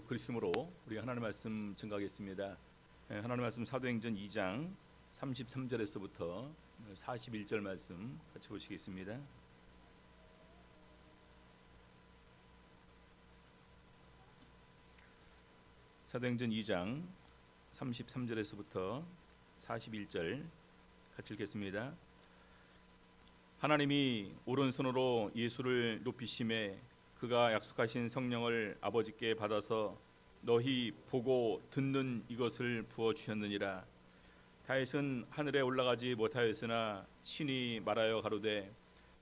그리스도로 우리 하나님 말씀 증거하겠습니다. 하나님 말씀 사도행전 2장 33절에서부터 41절 말씀 같이 보시겠습니다. 사도행전 2장 33절에서부터 41절 같이 읽겠습니다. 하나님이 오른손으로 예수를 높이심에 그가 약속하신 성령을 아버지께 받아서 너희 보고 듣는 이것을 부어 주셨느니라. 다윗은 하늘에 올라가지 못하였으나 친히 말하여 가로되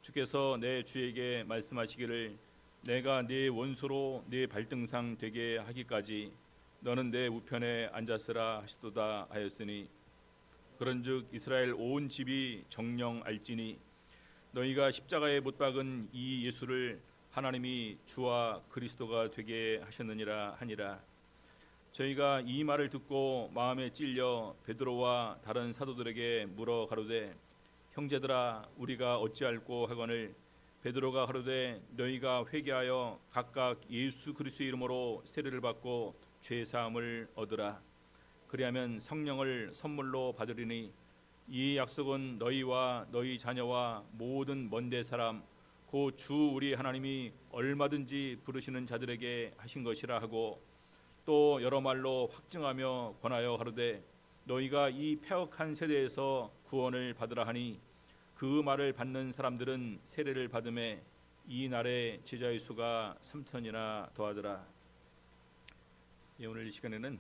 주께서 내 주에게 말씀하시기를 내가 네 원수로 네 발등상 되게 하기까지 너는 내 우편에 앉았으라 하시도다 하였으니 그런즉 이스라엘 온 집이 정령 알지니 너희가 십자가에 못 박은 이 예수를 하나님이 주와 그리스도가 되게 하셨느니라 하니라. 저희가 이 말을 듣고 마음에 찔려 베드로와 다른 사도들에게 물어 가로되 형제들아 우리가 어찌할꼬 하거늘 베드로가 가로되 너희가 회개하여 각각 예수 그리스도의 이름으로 세례를 받고 죄 사함을 얻으라. 그리하면 성령을 선물로 받으리니 이 약속은 너희와 너희 자녀와 모든 먼데 사람 곧 주 우리 하나님이 얼마든지 부르시는 자들에게 하신 것이라 하고 또 여러 말로 확증하며 권하여 가로되 너희가 이 패역한 세대에서 구원을 받으라 하니 그 말을 받는 사람들은 세례를 받음에 이 날에 제자의 수가 3천이나 더하더라. 오늘 이 시간에는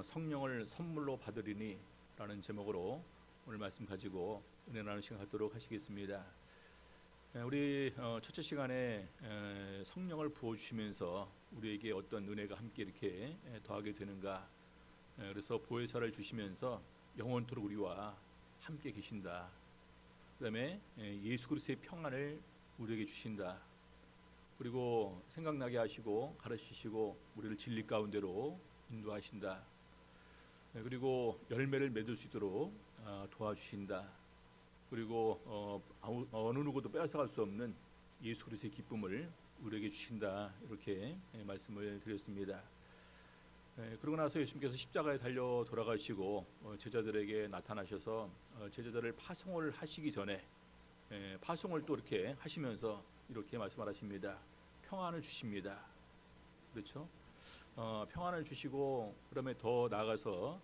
성령을 선물로 받으리니 라는 제목으로 오늘 말씀 가지고 은혜 나누는 시간 갖도록 하시겠습니다. 우리 첫째 시간에 성령을 부어주시면서 우리에게 어떤 은혜가 함께 이렇게 더하게 되는가, 그래서 보혜사를 주시면서 영원토록 우리와 함께 계신다. 그 다음에 예수 그리스도의 평안을 우리에게 주신다. 그리고 생각나게 하시고 가르치시고 우리를 진리 가운데로 인도하신다. 그리고 열매를 맺을 수 있도록 도와주신다. 그리고 어느 누구도 빼앗아갈 수 없는 예수 그리스도의 기쁨을 우리에게 주신다. 이렇게 말씀을 드렸습니다. 그러고 나서 예수님께서 십자가에 달려 돌아가시고 제자들에게 나타나셔서 제자들을 파송을 하시기 전에 파송을 또 이렇게 하시면서 이렇게 말씀하십니다. 평안을 주십니다. 그렇죠? 평안을 주시고 그다음에 더 나아가서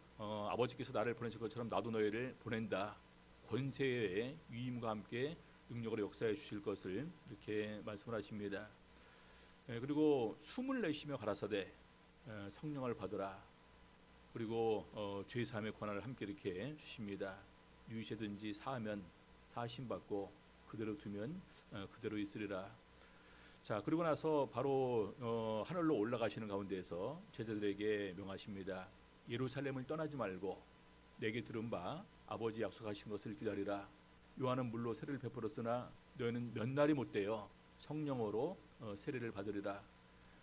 아버지께서 나를 보내실 것처럼 나도 너희를 보낸다. 권세의 위임과 함께 능력으로 역사해 주실 것을 이렇게 말씀을 하십니다. 그리고 숨을 내쉬며 가라사대 성령을 받으라. 그리고 죄사함의 권한을 함께 이렇게 주십니다. 유죄든지 사하면 사하심 받고 그대로 두면 그대로 있으리라. 자, 그리고 나서 바로 하늘로 올라가시는 가운데에서 제자들에게 명하십니다. 예루살렘을 떠나지 말고 내게 들은 바 아버지 약속하신 것을 기다리라. 요한은 물로 세례를 베풀었으나 너희는 몇 날이 못되어 성령으로 세례를 받으리라.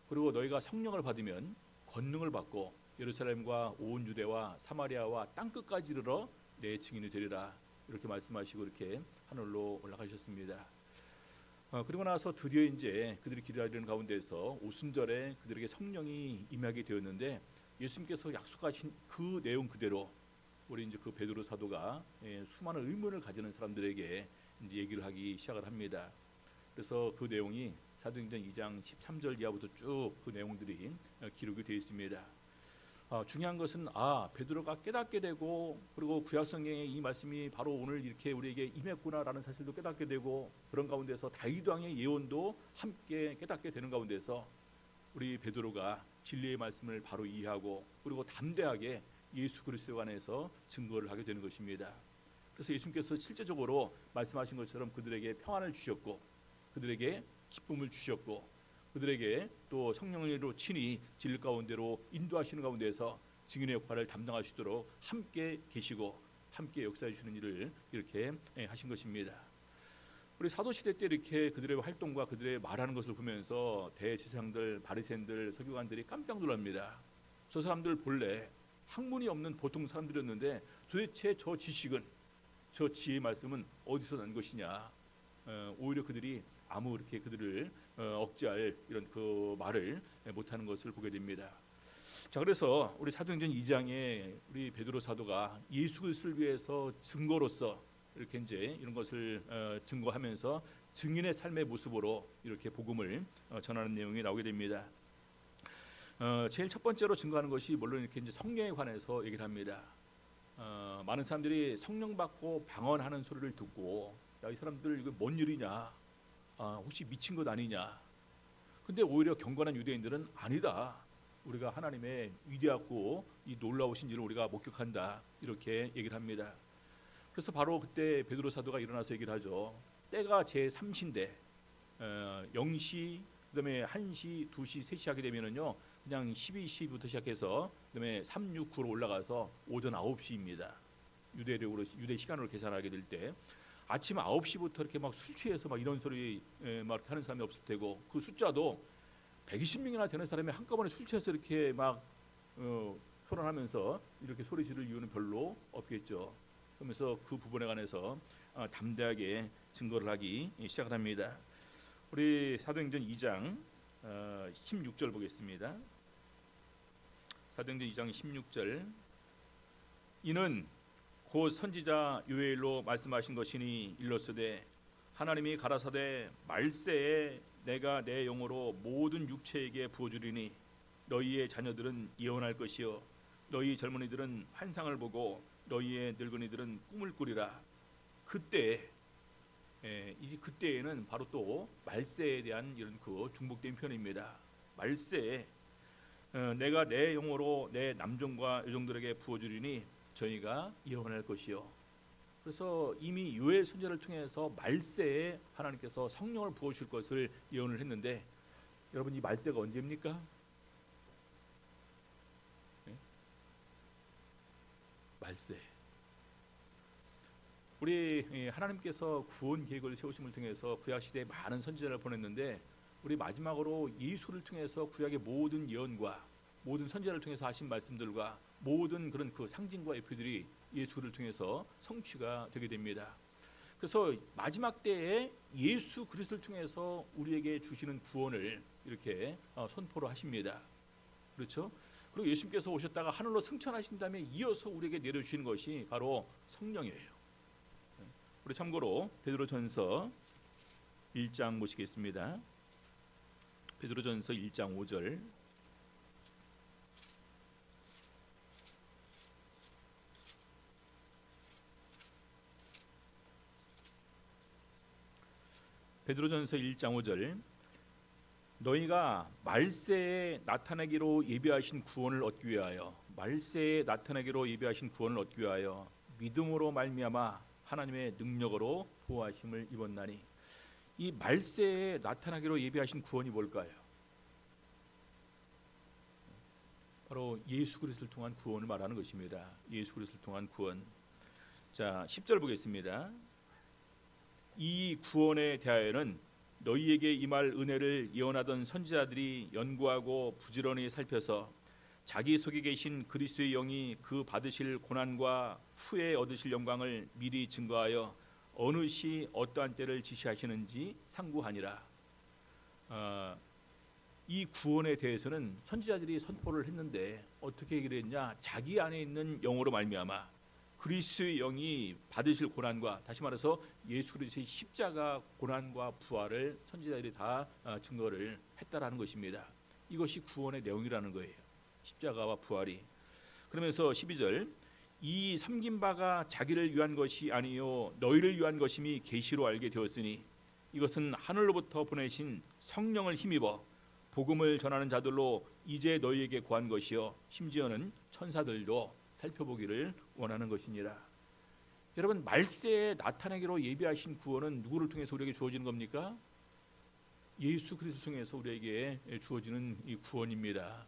그리고 너희가 성령을 받으면 권능을 받고 예루살렘과 온 유대와 사마리아와 땅끝까지 이르러 내 증인이 되리라. 이렇게 말씀하시고 이렇게 하늘로 올라가셨습니다. 그리고 나서 드디어 이제 그들이 기다리는 가운데서 오순절에 그들에게 성령이 임하게 되었는데 예수님께서 약속하신 그 내용 그대로 우리 이제 그 베드로 사도가 수많은 의문을 가지는 사람들에게 이제 얘기를 하기 시작을 합니다. 그래서 그 내용이 사도행전 2장 13절 이하부터 쭉 그 내용들이 기록이 되어 있습니다. 중요한 것은 베드로가 깨닫게 되고 그리고 구약성경에 이 말씀이 바로 오늘 이렇게 우리에게 임했구나라는 사실도 깨닫게 되고 그런 가운데서 다윗 왕의 예언도 함께 깨닫게 되는 가운데서 우리 베드로가 진리의 말씀을 바로 이해하고 그리고 담대하게 예수 그리스도에 관해서 증거를 하게 되는 것입니다. 그래서 예수님께서 실제적으로 말씀하신 것처럼 그들에게 평안을 주셨고 그들에게 기쁨을 주셨고 그들에게 또 성령으로 친히 진리 가운데로 인도하시는 가운데서 증인의 역할을 담당하시도록 함께 계시고 함께 역사해 주시는 일을 이렇게 하신 것입니다. 우리 사도시대 때 이렇게 그들의 활동과 그들의 말하는 것을 보면서 대제사장들, 바리새인들, 서기관들이 깜짝 놀랍니다. 저 사람들 본래 학문이 없는 보통 사람들이었는데 도대체 저 지식은 저 지혜의 말씀은 어디서 난 것이냐. 오히려 그들이 아무 이렇게 그들을 억제할 이런 그 말을 못하는 것을 보게 됩니다. 자, 그래서 우리 사도행전 2장에 우리 베드로 사도가 예수 그리스도를 위해서 증거로서 이렇게 이제 이런 것을 증거하면서 증인의 삶의 모습으로 이렇게 복음을 전하는 내용이 나오게 됩니다. 제일 첫 번째로 증거하는 것이 물론 이렇게 이제 성령에 관해서 얘기를 합니다. 많은 사람들이 성령 받고 방언하는 소리를 듣고 야, 이 사람들 이거 뭔 일이냐? 혹시 미친 것 아니냐? 근데 오히려 경건한 유대인들은 아니다. 우리가 하나님의 위대하고 이 놀라우신 일을 우리가 목격한다. 이렇게 얘기를 합니다. 그래서 바로 그때 베드로 사도가 일어나서 얘기를 하죠. 때가 제 3시인데 0시, 그다음에 1시, 2시, 3시 하게 되면은요. 그냥 12시부터 시작해서 그다음에 3, 6, 9로 올라가서 오전 9시입니다. 유대 시간으로 계산하게 될 때 아침 9시부터 이렇게 막 술 취해서 막 이런 소리 막 이렇게 하는 사람이 없을 테고 그 숫자도 120명이나 되는 사람이 한꺼번에 술 취해서 이렇게 막 토론하면서 이렇게 소리 지를 이유는 별로 없겠죠. 그러면서 그 부분에 관해서 담대하게 증거를 하기 시작을 합니다. 우리 사도행전 2장 16절 보겠습니다. 사도행전 2장 16절 이는 곧 선지자 요엘로 말씀하신 것이니 일렀으되 하나님이 가라사대 말세에 내가 내 영으로 모든 육체에게 부어주리니 너희의 자녀들은 예언할 것이요 너희 젊은이들은 환상을 보고 너희의 늙은이들은 꿈을 꾸리라. 그때 이 그때에는 바로 또 말세에 대한 이런 그 중복된 표현입니다. 말세에 내가 내 영으로 내 남종과 여종들에게 부어주리니 저희가 예언할 것이요. 그래서 이미 요엘 선지자를 통해서 말세에 하나님께서 성령을 부어주실 것을 예언을 했는데 여러분 이 말세가 언제입니까? 네? 말세. 우리 하나님께서 구원 계획을 세우심을 통해서 구약 시대에 많은 선지자를 보냈는데 우리 마지막으로 예수를 통해서 구약의 모든 예언과 모든 선지자를 통해서 하신 말씀들과 모든 그런 그 상징과 예표들이 예수를 통해서 성취가 되게 됩니다. 그래서 마지막 때에 예수 그리스도를 통해서 우리에게 주시는 구원을 이렇게 선포를 하십니다. 그렇죠? 그리고 예수님께서 오셨다가 하늘로 승천하신 다음에 이어서 우리에게 내려주시는 것이 바로 성령이에요. 우리 참고로 베드로전서 1장 보시겠습니다. 베드로전서 1장 5절 베드로전서 1장 5절 너희가 말세에 나타나기로 예비하신 구원을 얻기 위하여 말세에 나타나기로 예비하신 구원을 얻기 위하여 믿음으로 말미암아 하나님의 능력으로 보호하심을 입었나니 이 말세에 나타나기로 예비하신 구원이 뭘까요? 바로 예수 그리스도를 통한 구원을 말하는 것입니다. 예수 그리스도를 통한 구원. 자, 10절 보겠습니다. 이 구원에 대하여는 너희에게 임할 은혜를 예언하던 선지자들이 연구하고 부지런히 살펴서 자기 속에 계신 그리스도의 영이 그 받으실 고난과 후에 얻으실 영광을 미리 증거하여 어느 시 어떠한 때를 지시하시는지 상고하니라. 이 구원에 대해서는 선지자들이 선포를 했는데 어떻게 얘기를 했냐? 자기 안에 있는 영으로 말미암아 그리스도의 영이 받으실 고난과 다시 말해서 예수 그리스도의 십자가 고난과 부활을 선지자들이 다 증거를 했다라는 것입니다. 이것이 구원의 내용이라는 거예요. 십자가와 부활이. 그러면서 12절 이 섬긴 바가 자기를 위한 것이 아니요 너희를 위한 것임이 계시로 알게 되었으니 이것은 하늘로부터 보내신 성령을 힘입어 복음을 전하는 자들로 이제 너희에게 구한 것이요 심지어는 천사들도 살펴보기를 원하는 것이니라. 여러분 말세에 나타나기로 예비하신 구원은 누구를 통해서 우리에게 주어지는 겁니까? 예수 그리스도 통해서 우리에게 주어지는 이 구원입니다.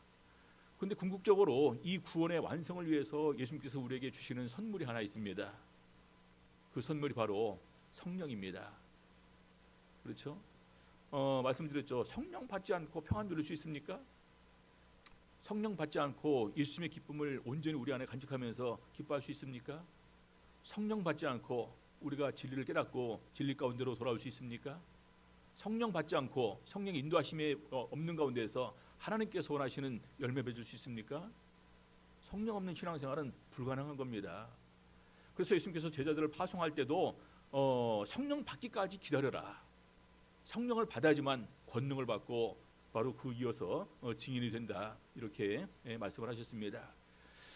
그런데 궁극적으로 이 구원의 완성을 위해서 예수님께서 우리에게 주시는 선물이 하나 있습니다. 그 선물이 바로 성령입니다. 그렇죠? 말씀드렸죠. 성령 받지 않고 평안 누릴 수 있습니까? 성령 받지 않고 예수님의 기쁨을 온전히 우리 안에 간직하면서 기뻐할 수 있습니까? 성령 받지 않고 우리가 진리를 깨닫고 진리 가운데로 돌아올 수 있습니까? 성령 받지 않고 성령 인도하심에 없는 가운데에서 하나님께서 원하시는 열매 맺을 수 있습니까? 성령 없는 신앙생활은 불가능한 겁니다. 그래서 예수님께서 제자들을 파송할 때도 성령 받기까지 기다려라. 성령을 받아야지만 권능을 받고 바로 그 이어서 증인이 된다. 이렇게 말씀을 하셨습니다.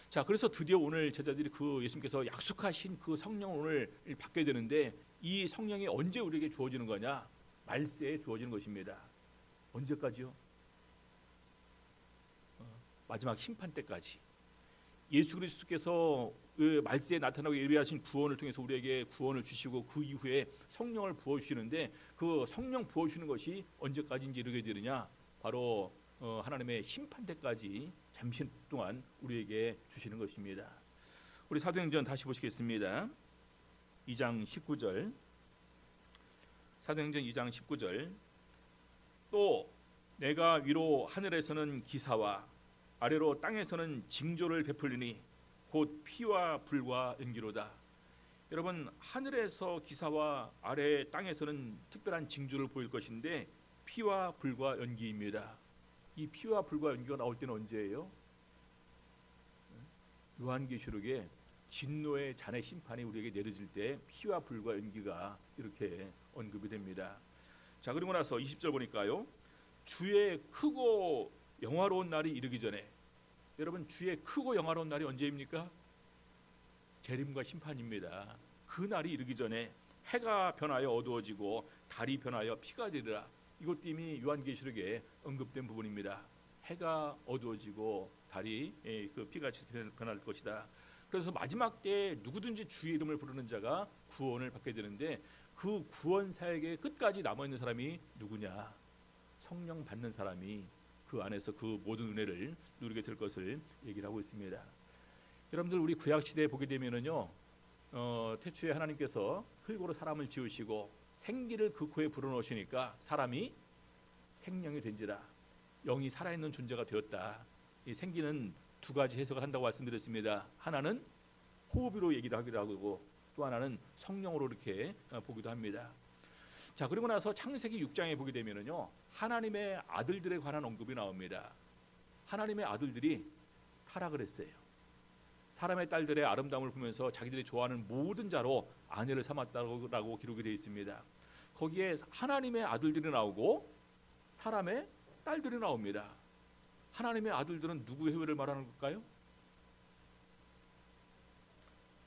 자, 그래서 드디어 오늘 제자들이 그 예수님께서 약속하신 그 성령을 오늘 받게 되는데, 이 성령이 언제 우리에게 주어지는 거냐? 말세에 주어지는 것입니다. 언제까지요? 마지막 심판 때까지. 예수 그리스도께서 그 말세에 나타나고 예비하신 구원을 통해서 우리에게 구원을 주시고 그 이후에 성령을 부어주시는데, 그 성령 부어주시는 것이 언제까지인지 이르게 되느냐? 바로 하나님의 심판 때까지 잠시 동안 우리에게 주시는 것입니다. 우리 사도행전 다시 보시겠습니다. 2장 19절. 사도행전 2장 19절. 또 내가 위로 하늘에서는 기사와 아래로 땅에서는 징조를 베풀리니 곧 피와 불과 연기로다. 여러분, 하늘에서 기사와 아래 땅에서는 특별한 징조를 보일 것인데 피와 불과 연기입니다. 이 피와 불과 연기가 나올 때는 언제예요? 요한계시록에 진노의 잔의 심판이 우리에게 내려질 때 피와 불과 연기가 이렇게 언급이 됩니다. 자, 그리고 나서 20절 보니까요, 주의 크고 영화로운 날이 이르기 전에. 여러분, 주의 크고 영화로운 날이 언제입니까? 재림과 심판입니다. 그 날이 이르기 전에 해가 변하여 어두워지고 달이 변하여 피가 되리라. 이것도 이미 요한계시록에 언급된 부분입니다. 해가 어두워지고 달이 그 피같이 변할 것이다. 그래서 마지막 때에 누구든지 주의 이름을 부르는 자가 구원을 받게 되는데, 그 구원 사역의 끝까지 남아있는 사람이 누구냐? 성령 받는 사람이 그 안에서 그 모든 은혜를 누리게 될 것을 얘기를 하고 있습니다. 여러분들, 우리 구약 시대에 보게 되면은요, 태초에 하나님께서 흙으로 사람을 지으시고 생기를 그 코에 불어넣으시니까 사람이 생명이 된지라, 영이 살아있는 존재가 되었다. 이 생기는 두 가지 해석을 한다고 말씀드렸습니다. 하나는 호흡으로 얘기도 하기도 하고, 또 하나는 성령으로 이렇게 보기도 합니다. 자, 그리고 나서 창세기 6장에 보게 되면은요, 하나님의 아들들에 관한 언급이 나옵니다. 하나님의 아들들이 타락을 했어요. 사람의 딸들의 아름다움을 보면서 자기들이 좋아하는 모든 자로 아내를 삼았다고 기록이 되어 있습니다. 거기에 하나님의 아들들이 나오고 사람의 딸들이 나옵니다. 하나님의 아들들은 누구의 후예를 말하는 걸까요?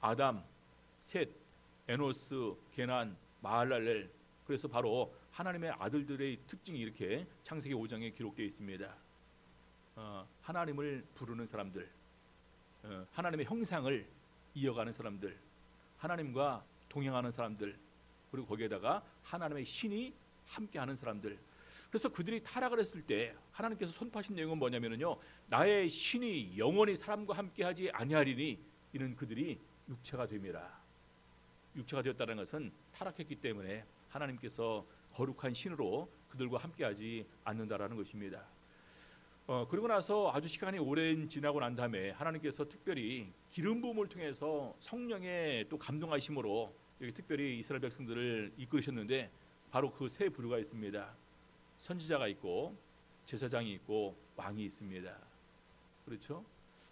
아담, 셋, 에노스, 게난, 마할랄렐. 그래서 바로 하나님의 아들들의 특징이 이렇게 창세기 5장에 기록되어 있습니다. 하나님을 부르는 사람들, 하나님의 형상을 이어가는 사람들, 하나님과 동행하는 사람들, 그리고 거기에다가 하나님의 신이 함께하는 사람들. 그래서 그들이 타락을 했을 때 하나님께서 선포하신 내용은 뭐냐면요, 나의 신이 영원히 사람과 함께하지 아니하리니 이는 그들이 육체가 됨이라. 육체가 되었다는 것은 타락했기 때문에 하나님께서 거룩한 신으로 그들과 함께하지 않는다라는 것입니다. 그리고 나서 아주 시간이 오랜 지나고 난 다음에 하나님께서 특별히 기름 부음을 통해서 성령의 또 감동하심으로 여기 특별히 이스라엘 백성들을 이끌으셨는데, 바로 그 세 부류가 있습니다. 선지자가 있고 제사장이 있고 왕이 있습니다. 그렇죠?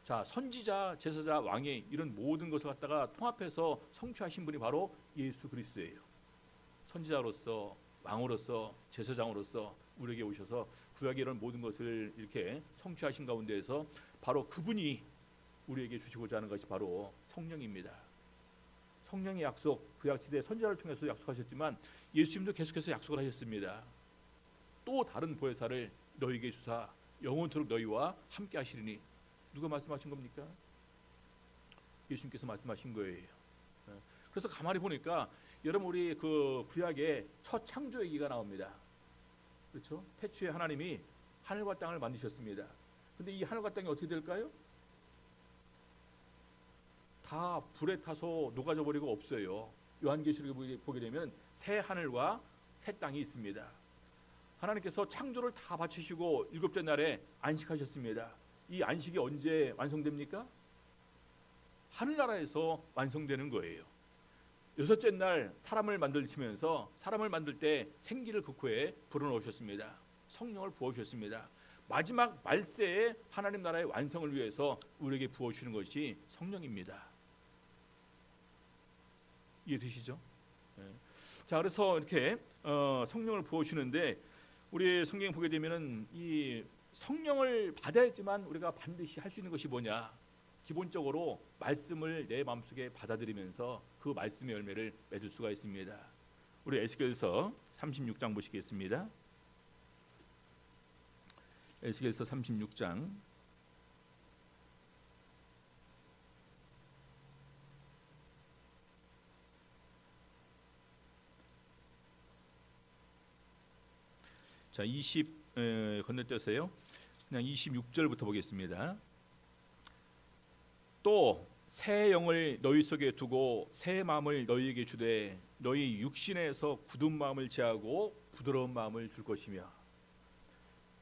자, 선지자, 제사자, 왕이 이런 모든 것을 갖다가 통합해서 성취하신 분이 바로 예수 그리스도예요. 선지자로서, 왕으로서, 제사장으로서 우리에게 오셔서 구약의 이런 모든 것을 이렇게 성취하신 가운데에서 바로 그분이 우리에게 주시고자 하는 것이 바로 성령입니다. 성령의 약속, 구약 시대 선지자를 통해서 약속하셨지만 예수님도 계속해서 약속을 하셨습니다. 또 다른 보혜사를 너희에게 주사 영원토록 너희와 함께 하시리니. 누가 말씀하신 겁니까? 예수님께서 말씀하신 거예요. 그래서 가만히 보니까 여러분, 우리 그 구약의 첫 창조 얘기가 나옵니다. 그렇죠? 태초에 하나님이 하늘과 땅을 만드셨습니다. 근데 이 하늘과 땅이 어떻게 될까요? 다 불에 타서 녹아져 버리고 없어요. 요한계시록에 보게 되면 새 하늘과 새 땅이 있습니다. 하나님께서 창조를 다 바치시고 일곱째 날에 안식하셨습니다. 이 안식이 언제 완성됩니까? 하늘나라에서 완성되는 거예요. 여섯째 날 사람을 만드시면서 사람을 만들 때 생기를 그 코에 불어넣으셨습니다. 성령을 부어주셨습니다. 마지막 말세에 하나님 나라의 완성을 위해서 우리에게 부어주시는 것이 성령입니다. 이해되시죠? 네. 자, 그래서 이렇게 성령을 부어주시는데 우리 성경 보게 되면은 이 성령을 받아야지만 우리가 반드시 할 수 있는 것이 뭐냐? 기본적으로 말씀을 내 마음속에 받아들이면서 그 말씀의 열매를 맺을 수가 있습니다. 우리 에스겔서 36장 보시겠습니다. 에스겔서 36장 자, 20 건너뛰어서요. 그냥 26절부터 보겠습니다. 또 새 영을 너희 속에 두고 새 마음을 너희에게 주되 너희 육신에서 굳은 마음을 제하고 부드러운 마음을 줄 것이며.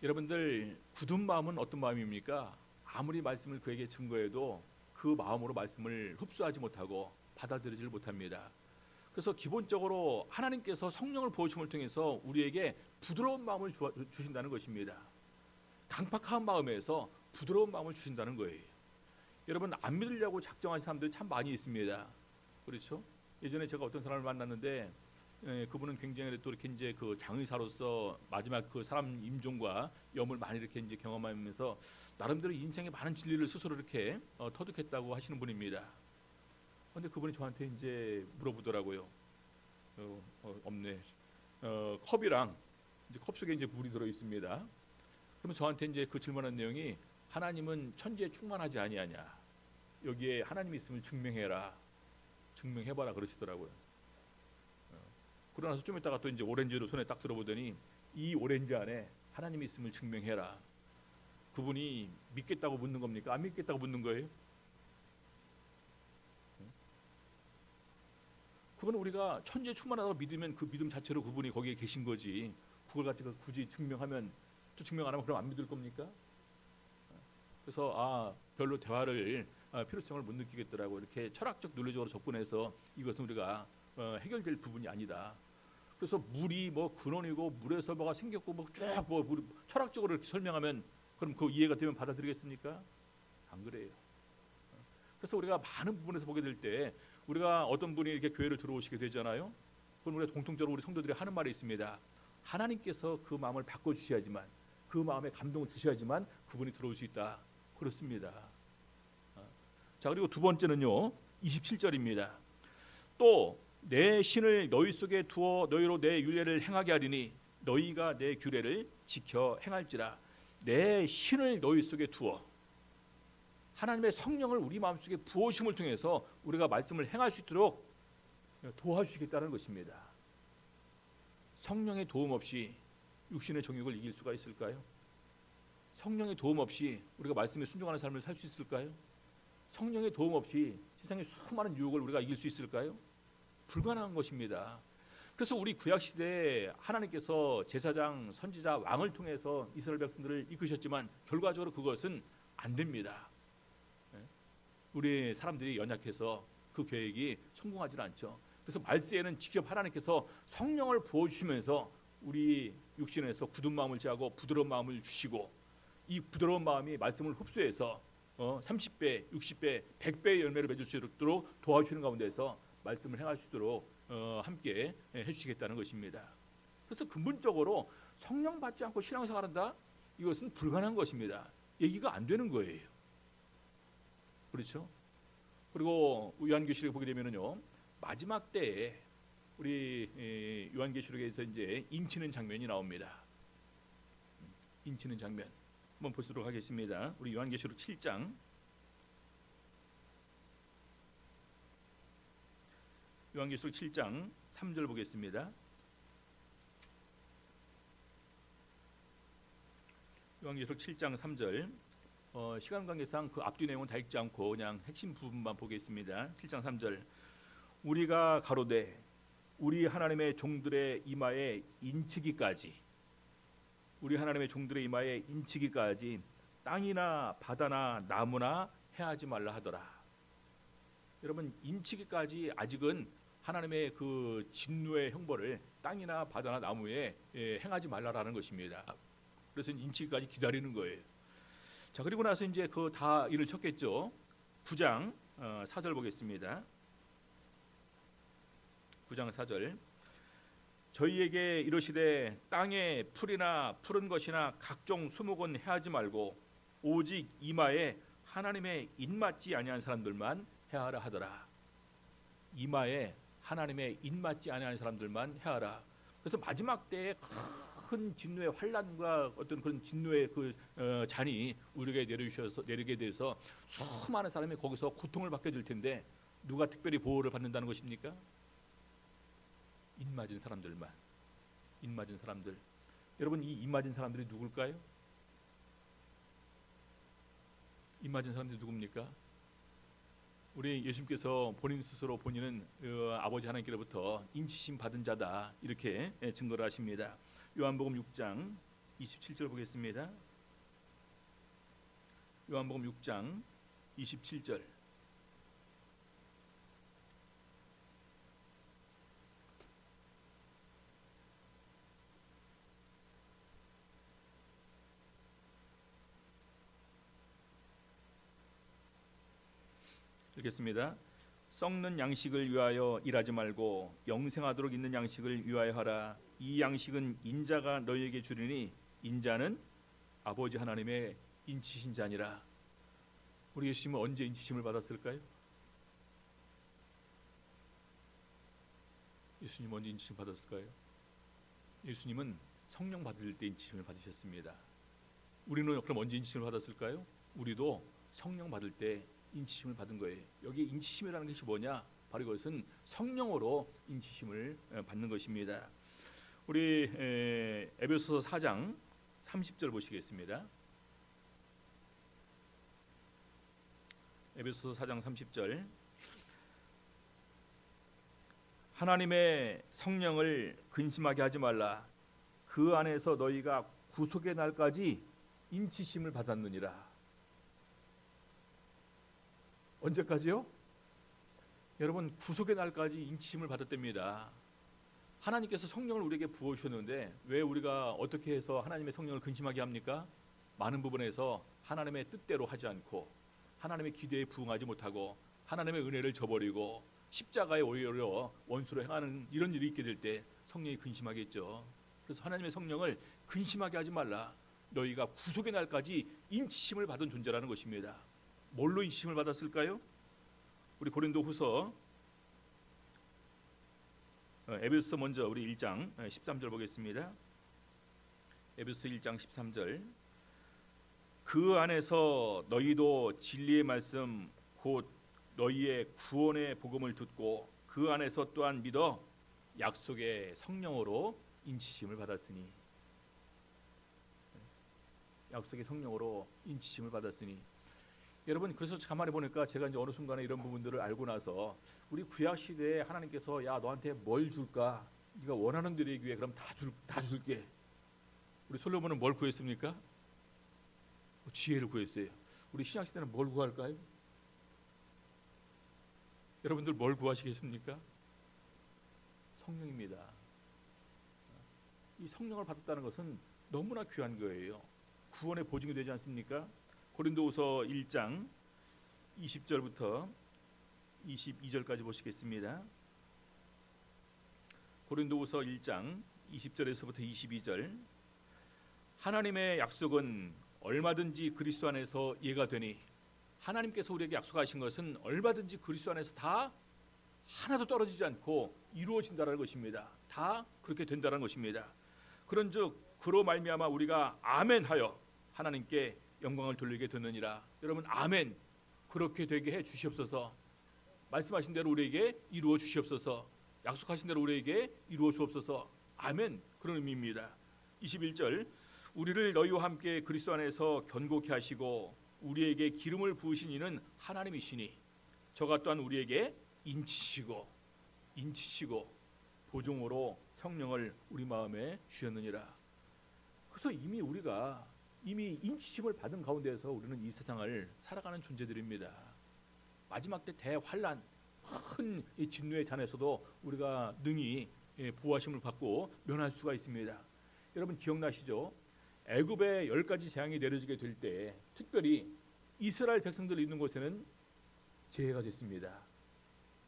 여러분들, 굳은 마음은 어떤 마음입니까? 아무리 말씀을 그에게 증거해도 그 마음으로 말씀을 흡수하지 못하고 받아들이질 못합니다. 그래서 기본적으로 하나님께서 성령을 부어주심을 통해서 우리에게 부드러운 마음을 주신다는 것입니다. 강팍한 마음에서 부드러운 마음을 주신다는 거예요. 여러분, 안 믿으려고 작정한 사람들이 참 많이 있습니다. 그렇죠? 예전에 제가 어떤 사람을 만났는데 그분은 굉장히 또 이렇게 이제 그 장의사로서 마지막 그 사람 임종과 염을 많이 이렇게 이제 경험하면서 나름대로 인생의 많은 진리를 스스로 이렇게 터득했다고 하시는 분입니다. 그런데 그분이 저한테 이제 물어보더라고요. 없네. 컵이랑 이제 컵 속에 이제 물이 들어 있습니다. 그러면 저한테 이제 그 질문한 내용이 하나님은 천지에 충만하지 아니하냐. 여기에 하나님이 있음을 증명해라. 증명해봐라 그러시더라고요. 그러나서 좀 있다가 또 이제 오렌지를 손에 딱 들어보더니 이 오렌지 안에 하나님이 있음을 증명해라. 그분이 믿겠다고 묻는 겁니까? 안 믿겠다고 묻는 거예요? 그건 우리가 천지에 충만하다고 믿으면 그 믿음 자체로 그분이 거기에 계신 거지. 그걸 가지고 굳이 증명하면 또 증명 안 하면 그럼 안 믿을 겁니까? 그래서 별로 대화를 필요성을 못 느끼겠더라고. 이렇게 철학적 논리적으로 접근해서 이것은 우리가 해결될 부분이 아니다. 그래서 물이 뭐 근원이고 물에서 뭐가 생겼고 뭐 쭉 뭐 철학적으로 이렇게 설명하면 그럼 그 이해가 되면 받아들이겠습니까? 안 그래요. 그래서 우리가 많은 부분에서 보게 될 때 우리가 어떤 분이 이렇게 교회를 들어오시게 되잖아요. 그럼 우리가 공통적으로 우리 성도들이 하는 말이 있습니다. 하나님께서 그 마음을 바꿔 주셔야지만, 그 마음에 감동을 주셔야지만 그분이 들어올 수 있다. 그렇습니다. 자, 그리고 두 번째는요. 27절입니다. 또 내 신을 너희 속에 두어 너희로 내 율례를 행하게 하리니 너희가 내 규례를 지켜 행할지라. 내 신을 너희 속에 두어. 하나님의 성령을 우리 마음속에 부어심을 통해서 우리가 말씀을 행할 수 있도록 도와주시겠다는 것입니다. 성령의 도움 없이 육신의 정욕을 이길 수가 있을까요? 성령의 도움 없이 우리가 말씀에 순종하는 삶을 살 수 있을까요? 성령의 도움 없이 세상의 수많은 유혹을 우리가 이길 수 있을까요? 불가능한 것입니다. 그래서 우리 구약시대에 하나님께서 제사장, 선지자, 왕을 통해서 이스라엘 백성들을 이끄셨지만 결과적으로 그것은 안 됩니다. 우리 사람들이 연약해서 그 계획이 성공하지 않죠. 그래서 말세에는 직접 하나님께서 성령을 부어주시면서 우리 육신에서 굳은 마음을 제하고 부드러운 마음을 주시고, 이 부드러운 마음이 말씀을 흡수해서 30배, 60배, 100배의 열매를 맺을 수 있도록 도와주시는 가운데서 말씀을 행할 수 있도록 함께 해주시겠다는 것입니다. 그래서 근본적으로 성령 받지 않고 신앙생활한다? 이것은 불가능한 것입니다. 얘기가 안 되는 거예요. 그렇죠? 그리고 요한계시록 보게 되면은요, 마지막 때에 우리 요한계시록에서 이제 인치는 장면이 나옵니다. 인치는 장면 한번 보도록 하겠습니다. 우리 요한계시록 7장 요한계시록 7장 3절 보겠습니다. 요한계시록 7장 3절. 시간 관계상 그 앞뒤 내용은 다 읽지 않고 그냥 핵심 부분만 보겠습니다. 7장 3절. 우리가 가로되 우리 하나님의 종들의 이마에 인치기까지, 우리 하나님의 종들의 이마에 인치기까지 땅이나 바다나 나무나 해하지 말라 하더라. 여러분, 인치기까지 아직은 하나님의 그 진노의 형벌을 땅이나 바다나 나무에 행하지 말라라는 것입니다. 그래서 인치기까지 기다리는 거예요. 자, 그리고 나서 이제 그 다 일을 쳤겠죠. 9장 4절 보겠습니다. 9장 4절. 저희에게 이르시되 땅에 풀이나 푸른 것이나 각종 수목은 해하지 말고 오직 이마에 하나님의 입맞지 아니한 사람들만 해하라 하더라. 이마에 하나님의 입맞지 아니한 사람들만 해하라. 그래서 마지막 때에 큰 진노의 환란과 어떤 그런 진노의 그 잔이 우리에게 내리게 돼서 수많은 사람이 거기서 고통을 받게 될 텐데 누가 특별히 보호를 받는다는 것입니까? 입맞은 사람들만. 입맞은 사람들. 여러분, 이 입맞은 사람들이 누굴까요? 입맞은 사람들이 누굽니까? 우리 예수님께서 본인 스스로 본인은 아버지 하나님께로부터 인치심 받은 자다 이렇게 증거를 하십니다. 요한복음 6장 27절 보겠습니다. 요한복음 6장 27절. 읽겠습니다. 썩는 양식을 위하여 일하지 말고 영생하도록 있는 양식을 위하여 하라. 이 양식은 인자가 너희에게 주리니 인자는 아버지 하나님의 인치신 자니라. 우리 예수님은 언제 인치심을 받았을까요? 예수님 언제 인치심 받았을까요? 예수님은 성령 받을 때 인치심을 받으셨습니다. 우리는 그럼 언제 인치심을 받았을까요? 우리도 성령 받을 때 인치심을 받은 거예요. 여기 인치심이라는 것이 뭐냐? 바로 이것은 성령으로 인치심을 받는 것입니다. 우리 에베소서 4장 30절 보시겠습니다. 에베소서 4장 30절. 하나님의 성령을 근심하게 하지 말라. 그 안에서 너희가 구속의 날까지 인치심을 받았느니라. 언제까지요? 여러분, 구속의 날까지 인치심을 받았답니다. 하나님께서 성령을 우리에게 부어주셨는데 왜 우리가 어떻게 해서 하나님의 성령을 근심하게 합니까? 많은 부분에서 하나님의 뜻대로 하지 않고 하나님의 기대에 부응하지 못하고 하나님의 은혜를 저버리고 십자가에 오히려 원수로 행하는 이런 일이 있게 될 때 성령이 근심하겠죠. 그래서 하나님의 성령을 근심하게 하지 말라. 너희가 구속의 날까지 인치심을 받은 존재라는 것입니다. 뭘로 인치심을 받았을까요? 우리 고린도후서 에베소서 먼저 우리 1장 13절 보겠습니다. 에베소서 1장 13절. 그 안에서 너희도 진리의 말씀 곧 너희의 구원의 복음을 듣고 그 안에서 또한 믿어 약속의 성령으로 인치심을 받았으니. 약속의 성령으로 인치심을 받았으니. 여러분, 그래서 가만히 보니까 제가 이제 어느 순간에 이런 부분들을 알고 나서 우리 구약 시대에 하나님께서 야 너한테 뭘 줄까? 네가 원하는 대로 얘기해. 그럼 다 줄게. 우리 솔로몬은 뭘 구했습니까? 지혜를 구했어요. 우리 신약 시대는 뭘 구할까요? 여러분들 뭘 구하시겠습니까? 성령입니다. 이 성령을 받았다는 것은 너무나 귀한 거예요. 구원의 보증이 되지 않습니까? 고린도후서 1장 20절부터 22절까지 보시겠습니다. 고린도후서 1장 20절에서부터 22절. 하나님의 약속은 얼마든지 그리스도 안에서 예가 되니. 하나님께서 우리에게 약속하신 것은 얼마든지 그리스도 안에서 다 하나도 떨어지지 않고 이루어진다는 것입니다. 다 그렇게 된다는 것입니다. 그런즉 그로 말미암아 우리가 아멘하여 하나님께 영광을 돌리게 되느니라. 여러분, 아멘. 그렇게 되게 해 주시옵소서. 말씀하신 대로 우리에게 이루어 주시옵소서. 약속하신 대로 우리에게 이루어 주옵소서. 아멘. 그런 의미입니다. 21절. 우리를 너희와 함께 그리스도 안에서 견고케 하시고 우리에게 기름을 부으신 이는 하나님이시니 저가 또한 우리에게 인치시고 보증으로 성령을 우리 마음에 주셨느니라. 그래서 우리가 이미 인치심을 받은 가운데에서 우리는 이 세상을 살아가는 존재들입니다. 마지막 때 대환란, 큰 진노의 잔에서도 우리가 능히 보호하심을 받고 면할 수가 있습니다. 여러분 기억나시죠? 애굽에 10가지 재앙이 내려지게 될 때 특별히 이스라엘 백성들 있는 곳에는 재해가 됐습니다.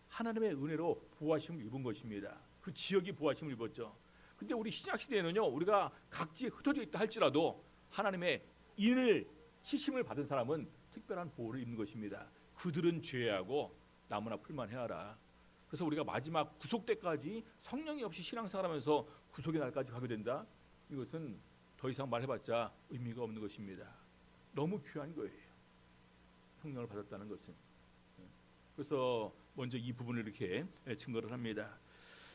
하나님의 은혜로 보호하심을 입은 것입니다. 그 지역이 보호하심을 입었죠. 근데 우리 신약 시대에는요, 우리가 각지에 흩어져 있다 할지라도 하나님의 인을 시심을 받은 사람은 특별한 보호를 입는 것입니다. 그들은 죄하고 나무나 풀만 헤아라. 그래서 우리가 마지막 구속 때까지 성령이 없이 신앙생활하면서 구속의 날까지 가게 된다. 이것은 더 이상 말해봤자 의미가 없는 것입니다. 너무 귀한 거예요. 성령을 받았다는 것은. 그래서 먼저 이 부분을 이렇게 증거를 합니다.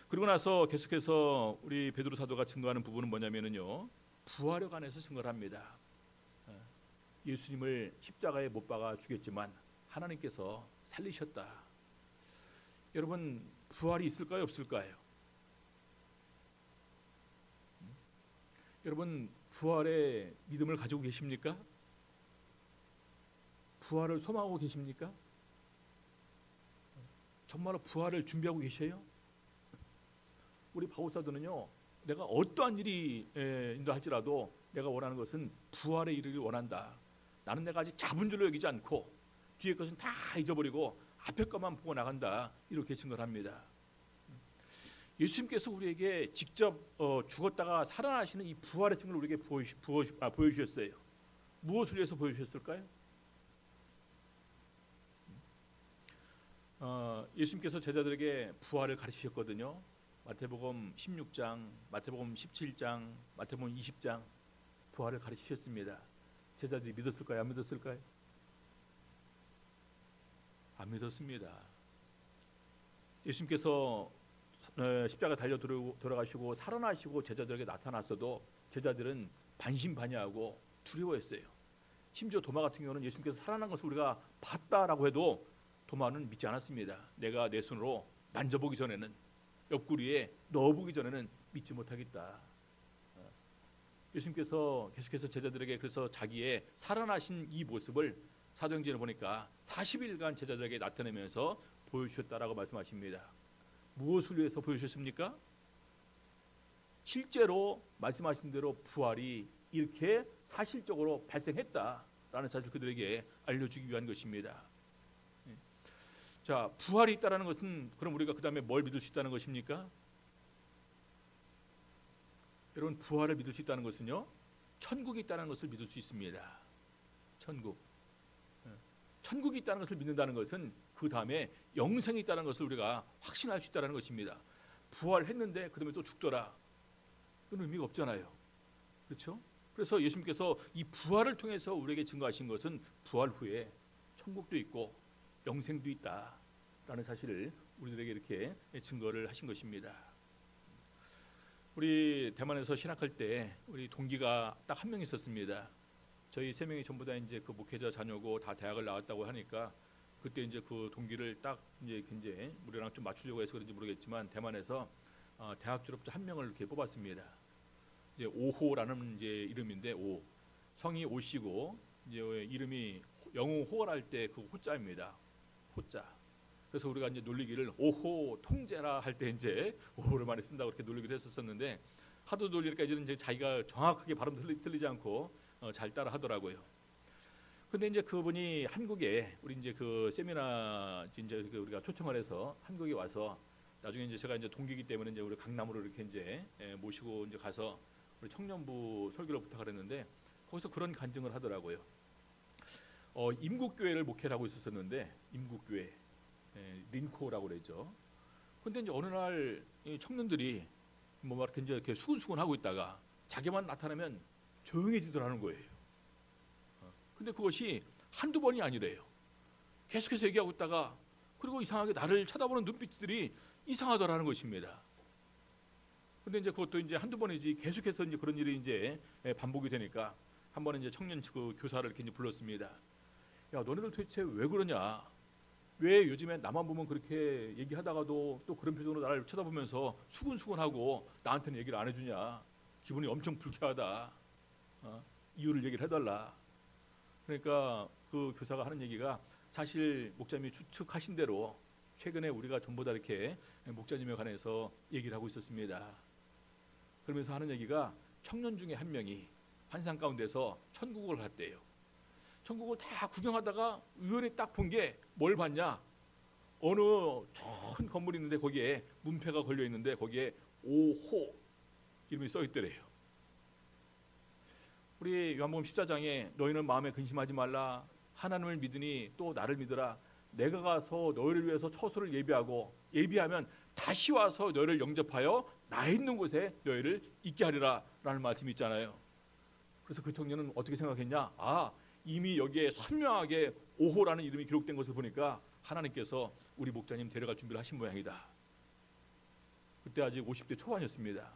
그리고 나서 계속해서 우리 베드로 사도가 증거하는 부분은 뭐냐면요, 부활에 관해서 증거를 합니다. 예수님을 십자가에 못 박아 죽였지만 하나님께서 살리셨다. 여러분, 부활이 있을까요, 없을까요? 여러분, 부활의 믿음을 가지고 계십니까? 부활을 소망하고 계십니까? 정말로 부활을 준비하고 계셔요? 우리 바울사도는요, 내가 어떠한 일이 인도할지라도 내가 원하는 것은 부활에 이르기를 원한다. 나는 내가 아직 잡은 줄로 여기지 않고 뒤에 것은 다 잊어버리고 앞에 것만 보고 나간다. 이렇게 증거를 합니다. 예수님께서 우리에게 직접 죽었다가 살아나시는 이 부활의 증거를 우리에게 보여주셨어요. 무엇을 위해서 보여주셨을까요? 예수님께서 제자들에게 부활을 가르치셨거든요. 마태복음 16장, 마태복음 17장, 마태복음 20장 부활을 가르치셨습니다. 제자들이 믿었을까요? 안 믿었을까요? 안 믿었습니다. 예수님께서 십자가 달려 돌아가시고 살아나시고 제자들에게 나타났어도 제자들은 반신반의하고 두려워했어요. 심지어 도마 같은 경우는 예수님께서 살아난 것을 우리가 봤다라고 해도 도마는 믿지 않았습니다. 내가 내 손으로 만져보기 전에는, 옆구리에 넣어보기 전에는 믿지 못하겠다. 예수님께서 계속해서 제자들에게 그래서 자기의 살아나신 이 모습을 사도행전을 보니까 40일간 제자들에게 나타내면서 보여주셨다라고 말씀하십니다. 무엇을 위해서 보여주셨습니까? 실제로 말씀하신 대로 부활이 이렇게 사실적으로 발생했다라는 사실 그들에게 알려주기 위한 것입니다. 자, 부활이 있다라는 것은 그럼 우리가 그 다음에 뭘 믿을 수 있다는 것입니까? 여러분, 부활을 믿을 수 있다는 것은요, 천국이 있다는 것을 믿을 수 있습니다. 천국이 있다는 것을 믿는다는 것은 그 다음에 영생이 있다는 것을 우리가 확신할 수 있다는 것입니다. 부활했는데 그 다음에 또 죽더라. 그건 의미가 없잖아요. 그렇죠? 그래서 예수님께서 이 부활을 통해서 우리에게 증거하신 것은 부활 후에 천국도 있고 영생도 있다라는 사실을 우리들에게 이렇게 증거를 하신 것입니다. 우리 대만에서 신학할 때 우리 동기가 딱 한 명 있었습니다. 저희 세 명이 전부 다 이제 그 목회자 자녀고 다 대학을 나왔다고 하니까 그때 이제 그 동기를 딱 이제 우리랑 좀 맞추려고 해서 그런지 모르겠지만 대만에서 대학 졸업자 한 명을 이렇게 뽑았습니다. 이제 오호라는 이제 이름인데 오, 성이 오씨고 이제 이름이 영어 호할 때 그 호자입니다. 호자. 그래서 우리가 이제 놀리기를 오호 통제라 할 때 이제 오호를 많이 쓴다고 그렇게 놀리기도 했었었는데 하도 놀리니까 이제 자기가 정확하게 발음 틀리지 않고 잘 따라 하더라고요. 근데 이제 그분이 한국에 우리 이제 그 세미나 이제 우리가 초청을 해서 한국에 와서 나중에 이제 제가 이제 동기이기 때문에 이제 우리 강남으로 이렇게 이제 모시고 이제 가서 우리 청년부 설교를 부탁을 했는데 거기서 그런 간증을 하더라고요. 임국교회를 목회를 하고 있었는데 임국교회 린코라고 그랬죠. 근데 이제 어느 날 이 청년들이 뭐 막 이렇게 수근수근 하고 있다가 자기만 나타나면 조용해지더라는 거예요. 근데 그것이 한두 번이 아니래요. 계속해서 얘기하고 있다가 그리고 이상하게 나를 쳐다보는 눈빛들이 이상하더라는 것입니다. 근데 이제 그것도 이제 한두 번이지 계속해서 이제 그런 일이 이제 반복이 되니까 한 번은 이제 청년 그 교사를 이렇게 이제 불렀습니다. 야, 너네들 도대체 왜 그러냐? 왜 요즘에 나만 보면 그렇게 얘기하다가도 또 그런 표정으로 나를 쳐다보면서 수근수근하고 나한테는 얘기를 안 해주냐? 기분이 엄청 불쾌하다. 이유를 얘기를 해달라. 그러니까 그 교사가 하는 얘기가 사실 목자님이 추측하신 대로 최근에 우리가 전부 다 이렇게 목자님에 관해서 얘기를 하고 있었습니다. 그러면서 하는 얘기가 청년 중에 한 명이 환상 가운데서 천국을 갔대요. 천국을 다 구경하다가 우연히 딱 본 게 뭘 봤냐? 어느 좋은 건물이 있는데 거기에 문패가 걸려 있는데 거기에 5호 이름이 써 있더래요. 우리 요한복음 14장에 너희는 마음에 근심하지 말라. 하나님을 믿으니 또 나를 믿으라. 내가 가서 너희를 위해서 처소를 예비하면 다시 와서 너희를 영접하여 나 있는 곳에 너희를 있게 하리라 라는 말씀이 있잖아요. 그래서 그 청년은 어떻게 생각했냐? 이미 여기에 선명하게 5호라는 이름이 기록된 것을 보니까 하나님께서 우리 목자님 데려갈 준비를 하신 모양이다. 그때 아직 50대 초반이었습니다.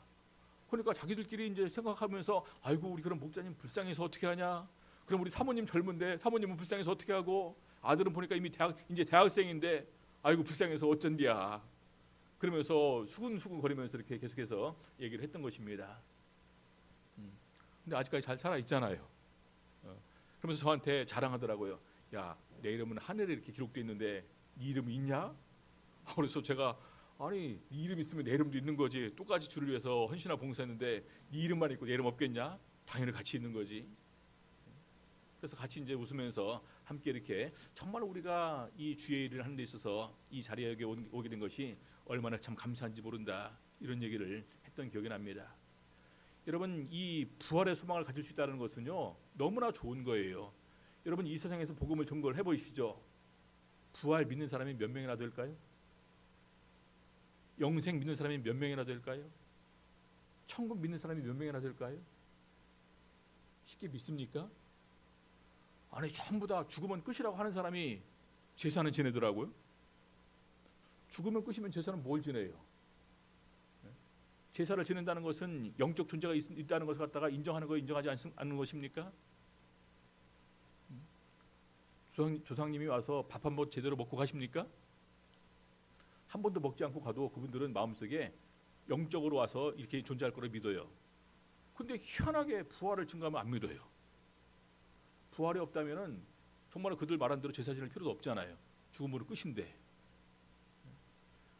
그러니까 자기들끼리 이제 생각하면서 아이고 우리 그럼 목자님 불쌍해서 어떻게 하냐? 그럼 우리 사모님 젊은데 사모님은 불쌍해서 어떻게 하고 아들은 보니까 이미 이제 대학생인데 아이고 불쌍해서 어쩐디야. 그러면서 수근수근 거리면서 이렇게 계속해서 얘기를 했던 것입니다. 근데 아직까지 잘 살아 있잖아요. 그러면서 저한테 자랑하더라고요. 야, 내 이름은 하늘에 이렇게 기록되어 있는데 네 이름이 있냐? 그래서 제가 아니 네 이름 있으면 내 이름도 있는 거지. 똑같이 주를 위해서 헌신하고 봉사했는데 네 이름만 있고 내 이름 없겠냐? 당연히 같이 있는 거지. 그래서 같이 이제 웃으면서 함께 이렇게 정말 우리가 이 주의 일을 하는 데 있어서 이 자리에 오게 된 것이 얼마나 참 감사한지 모른다. 이런 얘기를 했던 기억이 납니다. 여러분 이 부활의 소망을 가질 수 있다는 것은요 너무나 좋은 거예요. 여러분 이 세상에서 복음을 전거를 해보시죠. 부활 믿는 사람이 몇 명이나 될까요? 영생 믿는 사람이 몇 명이나 될까요? 천국 믿는 사람이 몇 명이나 될까요? 쉽게 믿습니까? 아니 전부 다 죽으면 끝이라고 하는 사람이 제사는 지내더라고요. 죽으면 끝이면 제사는 뭘 지내요? 제사를 지낸다는 것은 영적 존재가 있다는 것을 갖다가 인정하는 거 인정하지 않는 것입니까? 조상님이 와서 밥 한 번 제대로 먹고 가십니까? 한 번도 먹지 않고 가도 그분들은 마음속에 영적으로 와서 이렇게 존재할 거를 믿어요. 근데 희한하게 부활을 증거하면 안 믿어요. 부활이 없다면은 정말 그들 말한 대로 제사 지낼 필요도 없잖아요. 죽음으로 끝인데.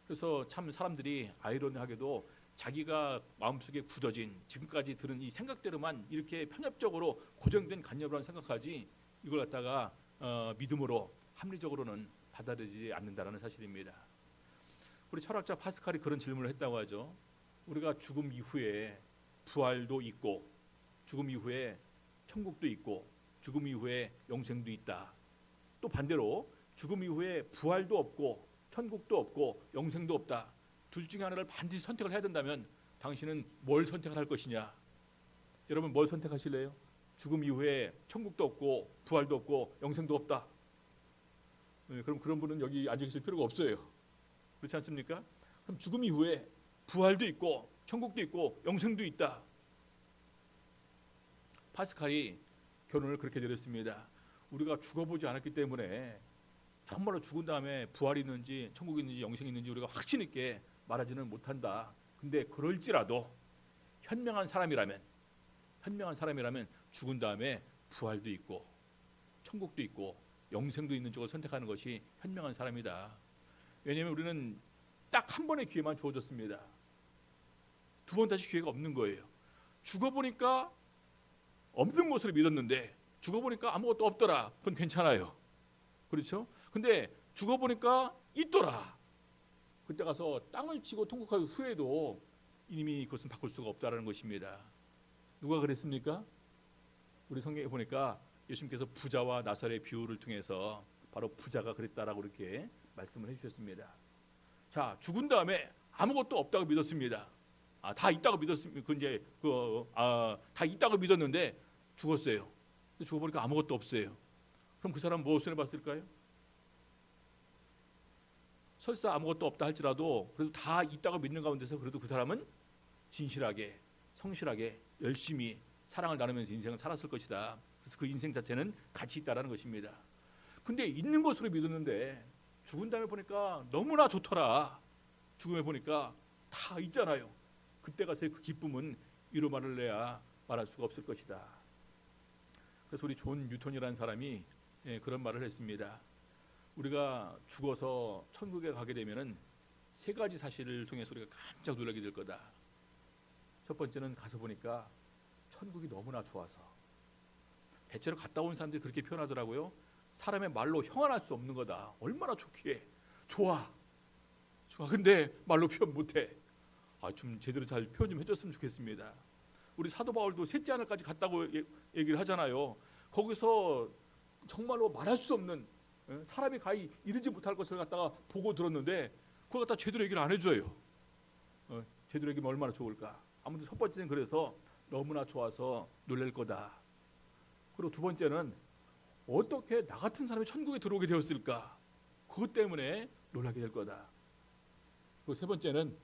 그래서 참 사람들이 아이러니하게도 자기가 마음속에 굳어진 지금까지 들은 이 생각대로만 이렇게 편협적으로 고정된 관념으로 생각하지 이걸 갖다가 믿음으로 합리적으로는 받아들이지 않는다는 사실입니다. 우리 철학자 파스칼이 그런 질문을 했다고 하죠. 우리가 죽음 이후에 부활도 있고 죽음 이후에 천국도 있고 죽음 이후에 영생도 있다. 또 반대로 죽음 이후에 부활도 없고 천국도 없고 영생도 없다. 둘 중에 하나를 반드시 선택을 해야 된다면 당신은 뭘 선택을 할 것이냐? 여러분 뭘 선택하실래요? 죽음 이후에 천국도 없고 부활도 없고 영생도 없다. 그럼 그런 분은 여기 앉아 계실 필요가 없어요. 그렇지 않습니까? 그럼 죽음 이후에 부활도 있고 천국도 있고 영생도 있다. 파스칼이 결론을 그렇게 내렸습니다. 우리가 죽어보지 않았기 때문에 정말로 죽은 다음에 부활이 있는지 천국이 있는지 영생이 있는지 우리가 확신 있게 말하지는 못한다. 근데 그럴지라도 현명한 사람이라면 죽은 다음에 부활도 있고 천국도 있고 영생도 있는 쪽을 선택하는 것이 현명한 사람이다. 왜냐하면 우리는 딱 한 번의 기회만 주어졌습니다. 두 번 다시 기회가 없는 거예요. 죽어보니까 없는 것을 믿었는데 죽어보니까 아무것도 없더라. 그건 괜찮아요. 그렇죠? 근데 죽어보니까 있더라. 그때 가서 땅을 치고 통곡할 후에도 이미 그것은 바꿀 수가 없다는 것입니다. 누가 그랬습니까? 우리 성경에 보니까 예수님께서 부자와 나사렛의 비유를 통해서 바로 부자가 그랬다라고 이렇게 말씀을 해주셨습니다. 자, 죽은 다음에 아무것도 없다고 믿었습니다. 다 있다고 믿었습니다. 다 있다고 믿었는데 죽었어요. 죽어보니까 아무것도 없어요. 그럼 그 사람은 무엇을 해봤을까요? 설사 아무것도 없다 할지라도 그래도 다 있다고 믿는 가운데서 그래도 그 사람은 진실하게 성실하게 열심히 사랑을 나누면서 인생을 살았을 것이다. 그래서 그 인생 자체는 가치 있다라는 것입니다. 근데 있는 것으로 믿었는데 죽은 다음에 보니까 너무나 좋더라. 죽음에 보니까 다 있잖아요. 그때 가서의 그 기쁨은 이루 말을 내야 말할 수가 없을 것이다. 그래서 우리 존 뉴턴이라는 사람이 그런 말을 했습니다. 우리가 죽어서 천국에 가게 되면은 세 가지 사실을 통해서 우리가 깜짝 놀라게 될 거다. 첫 번째는 가서 보니까 천국이 너무나 좋아서. 대체로 갔다 온 사람들이 그렇게 표현하더라고요. 사람의 말로 형언할 수 없는 거다. 얼마나 좋기에. 좋아. 근데 말로 표현 못해. 좀 제대로 잘 표현 좀 해줬으면 좋겠습니다. 우리 사도 바울도 셋째 하늘까지 갔다고 얘기를 하잖아요. 거기서 정말로 말할 수 없는, 사람이 가히 이르지 못할 것을 갖다가 보고 들었는데 그걸 갖다 제대로 얘기를 안 해줘요. 제대로 얘기하면 얼마나 좋을까. 아무튼 첫 번째는 그래서 너무나 좋아서 놀랄 거다. 그리고 두 번째는 어떻게 나 같은 사람이 천국에 들어오게 되었을까. 그것 때문에 놀라게 될 거다. 그리고 세 번째는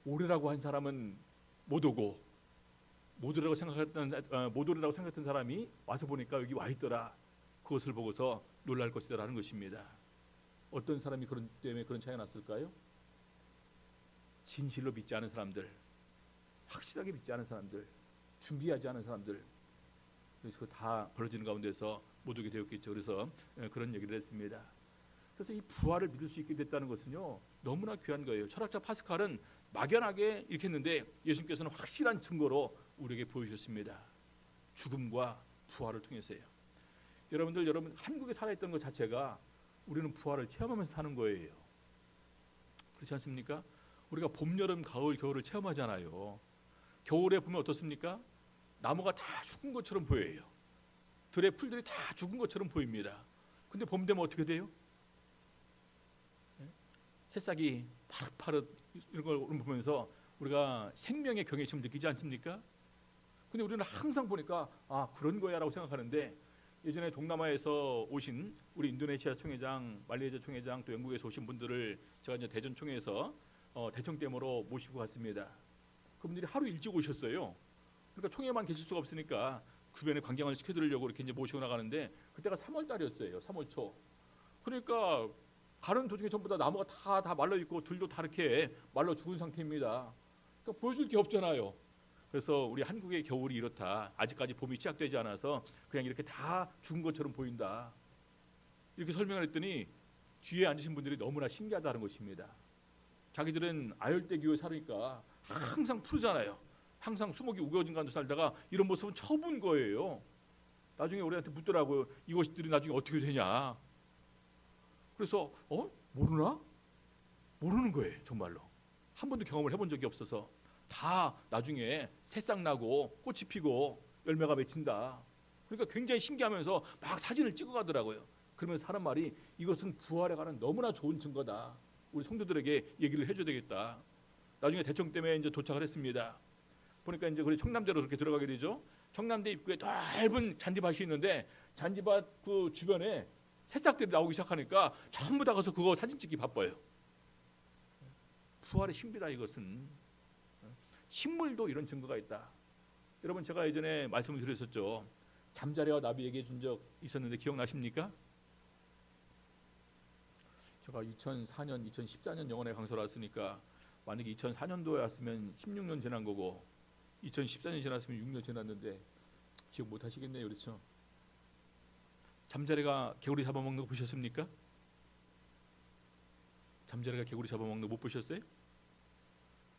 오리라고 한 사람은 못 오고 못 오리라고 생각했던 사람이 와서 보니까 여기 와 있더라. 그것을 보고서 놀랄 것이다라는 것입니다. 어떤 사람이 때문에 그런 차이가 났을까요? 진실로 믿지 않은 사람들, 확실하게 믿지 않은 사람들, 준비하지 않은 사람들, 그래서 다 벌어지는 가운데서 못 오게 되었겠죠. 그래서 그런 얘기를 했습니다. 그래서 이 부활을 믿을 수 있게 됐다는 것은요, 너무나 귀한 거예요. 철학자 파스칼은 막연하게 이렇게 했는데 예수님께서는 확실한 증거로 우리에게 보여주셨습니다. 죽음과 부활을 통해서요. 여러분 한국에 살아있던 것 자체가 우리는 부활을 체험하면서 사는 거예요. 그렇지 않습니까? 우리가 봄, 여름, 가을, 겨울을 체험하잖아요. 겨울에 보면 어떻습니까? 나무가 다 죽은 것처럼 보여요. 들의 풀들이 다 죽은 것처럼 보입니다. 근데 봄 되면 어떻게 돼요? 새싹이 파릇파릇 이런 걸 보면서 우리가 생명의 경외심을 느끼지 않습니까? 근데 우리는 항상 보니까 그런 거야라고 생각하는데, 예전에 동남아에서 오신 우리 인도네시아 총회장, 말레이시아 총회장, 또 영국에서 오신 분들을 제가 이제 대전 총회에서 대청댐으로 모시고 갔습니다. 그분들이 하루 일찍 오셨어요. 그러니까 총회만 계실 수가 없으니까 주변에 관광을 시켜드리려고 이렇게 이제 모시고 나가는데, 그때가 3월 달이었어요. 3월 초. 그러니까 가는 도중에 전부 다 나무가 다 말라 있고 들도 다 이렇게 말라 죽은 상태입니다. 그러니까 보여줄 게 없잖아요. 그래서 우리 한국의 겨울이 이렇다. 아직까지 봄이 시작되지 않아서 그냥 이렇게 다 죽은 것처럼 보인다. 이렇게 설명을 했더니 뒤에 앉으신 분들이 너무나 신기하다는 것입니다. 자기들은 아열대 기후에 살으니까 항상 푸르잖아요. 항상 수목이 우거진 가운데 살다가 이런 모습은 처음 본 거예요. 나중에 우리한테 묻더라고요. 이것들이 나중에 어떻게 되냐. 그래서 모르나? 모르는 거예요. 정말로. 한 번도 경험을 해본 적이 없어서 다 나중에 새싹 나고 꽃이 피고 열매가 맺힌다. 그러니까 굉장히 신기하면서 막 사진을 찍어가더라고요. 그러면서 하는 말이, 이것은 부활에 관한 너무나 좋은 증거다. 우리 성도들에게 얘기를 해줘야 되겠다. 나중에 대청댐에 이제 도착을 했습니다. 보니까 이제 그래 청남대로 그렇게 들어가게 되죠. 청남대 입구에 넓은 잔디밭이 있는데 잔디밭 그 주변에 새싹들이 나오기 시작하니까 전부 다 가서 그거 사진 찍기 바빠요. 부활의 신비다. 이것은 식물도 이런 증거가 있다. 여러분, 제가 예전에 말씀을 드렸었죠. 잠자리와 나비 얘기해 준 적 있었는데 기억나십니까? 제가 2004년, 2014년 영원의 강사로 왔으니까 만약에 2004년도에 왔으면 16년 지난 거고 2014년 지났으면 6년 지났는데 기억 못 하시겠네요. 그렇죠? 잠자리가 개구리 잡아먹는 거 보셨습니까? 잠자리가 개구리 잡아먹는 거 못 보셨어요?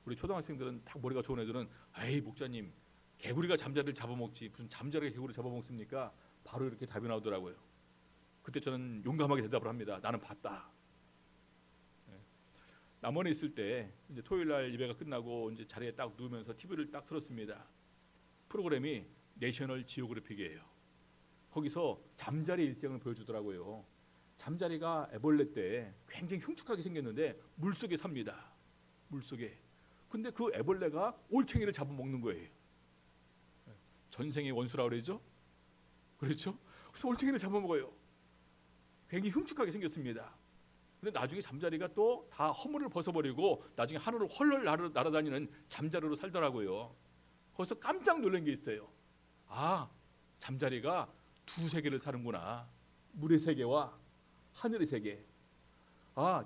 우리 초등학생들은 딱 머리가 좋은 애들은, 에이 목사님, 개구리가 잠자리를 잡아먹지 무슨 잠자리가 개구리 잡아먹습니까? 바로 이렇게 답이 나오더라고요. 그때 저는 용감하게 대답을 합니다. 나는 봤다. 남원에 있을 때 이제 토요일 날 예배가 끝나고 이제 자리에 딱 누우면서 TV를 딱 틀었습니다. 프로그램이 내셔널 지오그래픽이에요. 거기서 잠자리 일생을 보여주더라고요. 잠자리가 애벌레 때 굉장히 흉측하게 생겼는데 물속에 삽니다. 물속에. 근데 그 애벌레가 올챙이를 잡아먹는 거예요. 전생의 원수라고 그러죠? 그렇죠? 그래서 올챙이를 잡아먹어요. 굉장히 흉측하게 생겼습니다. 근데 나중에 잠자리가 또 다 허물을 벗어버리고 나중에 하늘을 헐헐 날아다니는 잠자리로 살더라고요. 거기서 깜짝 놀란 게 있어요. 잠자리가 두 세계를 사는구나. 물의 세계와 하늘의 세계.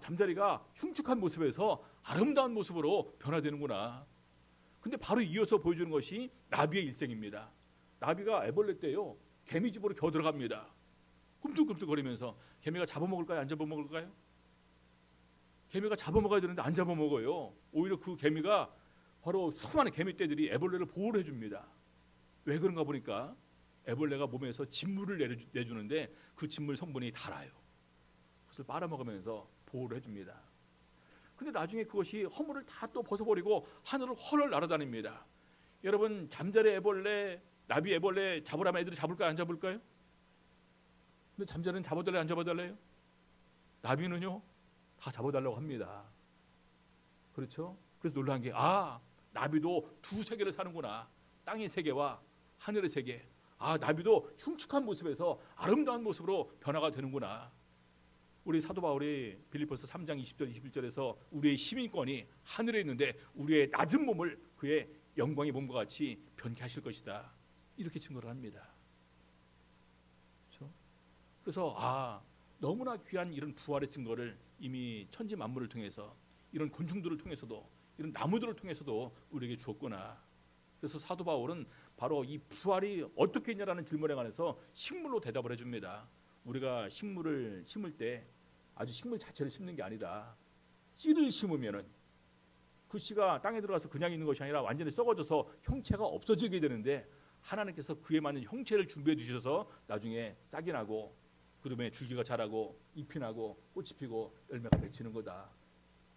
잠자리가 흉측한 모습에서 아름다운 모습으로 변화되는구나. 근데 바로 이어서 보여주는 것이 나비의 일생입니다. 나비가 애벌레 때요, 개미 집으로 겨우 들어갑니다. 꿈틀꿈틀거리면서. 개미가 잡아먹을까요? 안 잡아먹을까요? 개미가 잡아먹어야 되는데 안 잡아먹어요. 오히려 그 개미가 바로 수많은 개미떼들이 애벌레를 보호를 해줍니다. 왜 그런가 보니까 애벌레가 몸에서 진물을 내주는데 그 진물 성분이 달아요. 그것을 빨아먹으면서 보호를 해줍니다. 근데 나중에 그것이 허물을 다 또 벗어버리고 하늘을 헐헐 날아다닙니다. 여러분 잠자리 애벌레, 나비 애벌레 잡으라면 애들이 잡을까요? 안 잡을까요? 근데 잠자리는 잡아달래요? 안 잡아달래요? 나비는요? 다 잡아달라고 합니다. 그렇죠? 그래서 놀란 게 나비도 두 세계를 사는구나. 땅의 세계와 하늘의 세계. 나비도 흉측한 모습에서 아름다운 모습으로 변화가 되는구나. 우리 사도 바울이 빌립보서 3장 20절 21절에서 우리의 시민권이 하늘에 있는데 우리의 낮은 몸을 그의 영광의 몸과 같이 변케 하실 것이다. 이렇게 증거를 합니다. 그렇죠? 그래서 너무나 귀한 이런 부활의 증거를 이미 천지 만물을 통해서 이런 곤충들을 통해서도 이런 나무들을 통해서도 우리에게 주었구나. 그래서 사도 바울은 바로 이 부활이 어떻게 있냐라는 질문에 관해서 식물로 대답을 해줍니다. 우리가 식물을 심을 때 아주 식물 자체를 심는 게 아니다. 씨를 심으면은 그 씨가 땅에 들어가서 그냥 있는 것이 아니라 완전히 썩어져서 형체가 없어지게 되는데 하나님께서 그에 맞는 형체를 준비해 주셔서 나중에 싹이 나고 그다음에 줄기가 자라고 잎이 나고 꽃이 피고 열매가 맺히는 거다.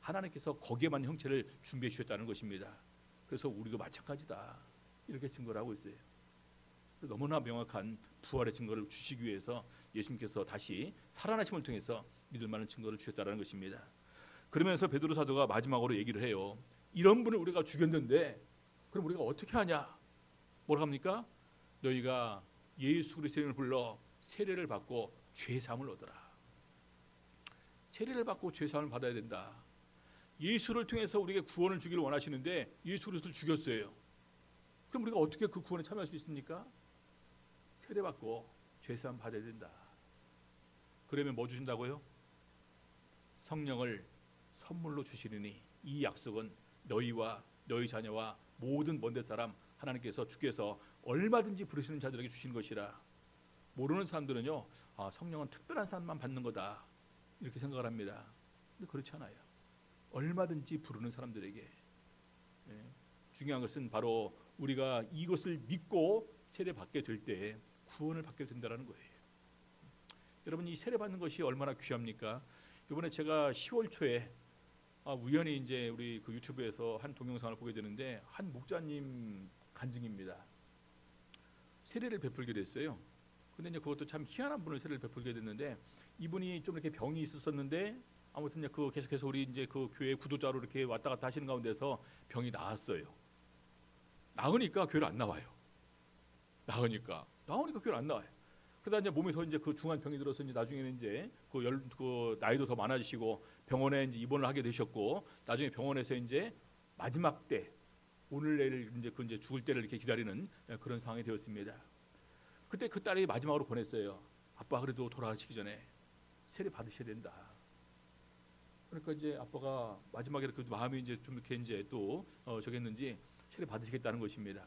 하나님께서 거기에 맞는 형체를 준비해 주셨다는 것입니다. 그래서 우리도 마찬가지다. 이렇게 증거를 하고 있어요. 너무나 명확한 부활의 증거를 주시기 위해서 예수님께서 다시 살아나심을 통해서 믿을 만한 증거를 주셨다는 것입니다. 그러면서 베드로 사도가 마지막으로 얘기를 해요. 이런 분을 우리가 죽였는데 그럼 우리가 어떻게 하냐? 뭐라 합니까? 너희가 예수 그리스도의 이름을 불러 세례를 받고 죄 사함을 얻어라. 세례를 받고 죄 사함을 받아야 된다. 예수를 통해서 우리에게 구원을 주기를 원하시는데 예수 그리스도를 죽였어요. 그럼 우리가 어떻게 그 구원에 참여할 수 있습니까? 세례 받고 죄 사함 받아야 된다. 그러면 뭐 주신다고요? 성령을 선물로 주시리니 이 약속은 너희와 너희 자녀와 모든 먼데 사람 하나님께서 주께서 얼마든지 부르시는 자들에게 주시는 것이라. 모르는 사람들은요, 성령은 특별한 사람만 받는 거다 이렇게 생각을 합니다. 근데 그렇지 않아요. 얼마든지 부르는 사람들에게. 중요한 것은 바로 우리가 이것을 믿고 세례 받게 될 때 구원을 받게 된다는 거예요. 여러분 이 세례 받는 것이 얼마나 귀합니까? 이번에 제가 10월 초에 우연히 이제 우리 그 유튜브에서 한 동영상을 보게 되는데 한 목자님 간증입니다. 세례를 베풀게 됐어요. 근데 이제 그것도 참 희한한 분을 세례를 베풀게 됐는데 이분이 좀 이렇게 병이 있었었는데 아무튼 이제 그 계속해서 우리 이제 그 교회 구도자로 이렇게 왔다 갔다 하시는 가운데서 병이 나았어요. 나으니까 교회를 안 나와요. 나으니까 교회를 안 나와요. 그러다 이제 몸에서 이제 그 중한 병이 들어서 이제 나중에는 이제 그 나이도 더 많아지시고 병원에 이제 입원을 하게 되셨고 나중에 병원에서 이제 마지막 때 오늘 내일 이제 죽을 때를 이렇게 기다리는 그런 상황이 되었습니다. 그때 그 딸이 마지막으로 보냈어요. 아빠 그래도 돌아가시기 전에 세례 받으셔야 된다. 그러니까 이제 아빠가 마지막에 그 마음이 이제 좀 이렇게 이제 또 저겠는지 세례 받으시겠다는 것입니다.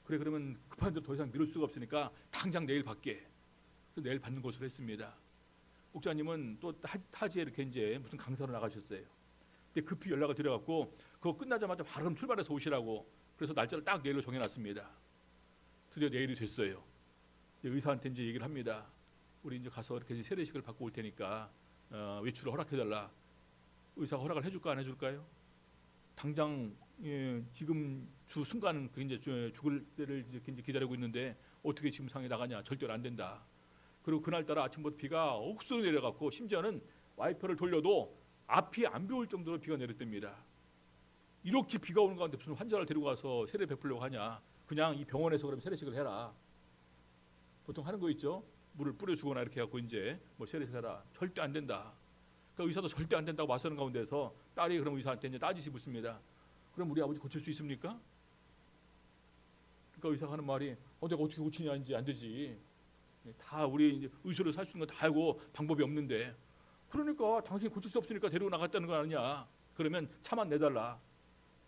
그래 그러면 급한 대로 더 이상 미룰 수가 없으니까 당장 내일 받게. 내일 받는 것으로 했습니다. 목사님은 또 타지에 이렇게 이제 무슨 강사로 나가셨어요. 근데 급히 연락을 드려갖고 그거 끝나자마자 바로 출발해서 오시라고 그래서 날짜를 딱 내일로 정해놨습니다. 드디어 내일이 됐어요. 의사한테 이제 얘기를 합니다. 우리 이제 가서 이렇게 세례식을 받고 올 테니까 외출을 허락해달라. 의사가 허락을 해줄까 안 해줄까요? 당장 지금 주 순간 이제 죽을 때를 이제 기다리고 있는데 어떻게 지금 상에 나가냐? 절대로 안 된다. 그리고 그날따라 아침부터 비가 억수로 내려갔고 심지어는 와이퍼를 돌려도 앞이 안 비올 정도로 비가 내렸답니다. 이렇게 비가 오는 가운데 무슨 환자를 데리고 가서 세례 베풀려고 하냐? 그냥 이 병원에서 그럼 세례식을 해라. 보통 하는 거 있죠? 물을 뿌려주거나 이렇게 해갖고 이제 뭐 세례식 해라. 절대 안 된다. 그러니까 의사도 절대 안 된다고 맞서는 가운데서 딸이 그럼 의사한테 이제 따지시 묻습니다. 그럼 우리 아버지 고칠 수 있습니까? 그러니까 의사가 하는 말이 내가 어떻게 고치냐 이제 안 되지. 다 우리 이제 의술을 살 수 있는 거 다 알고 방법이 없는데 그러니까 당신이 고칠 수 없으니까 데리고 나갔다는 거 아니냐. 그러면 차만 내달라.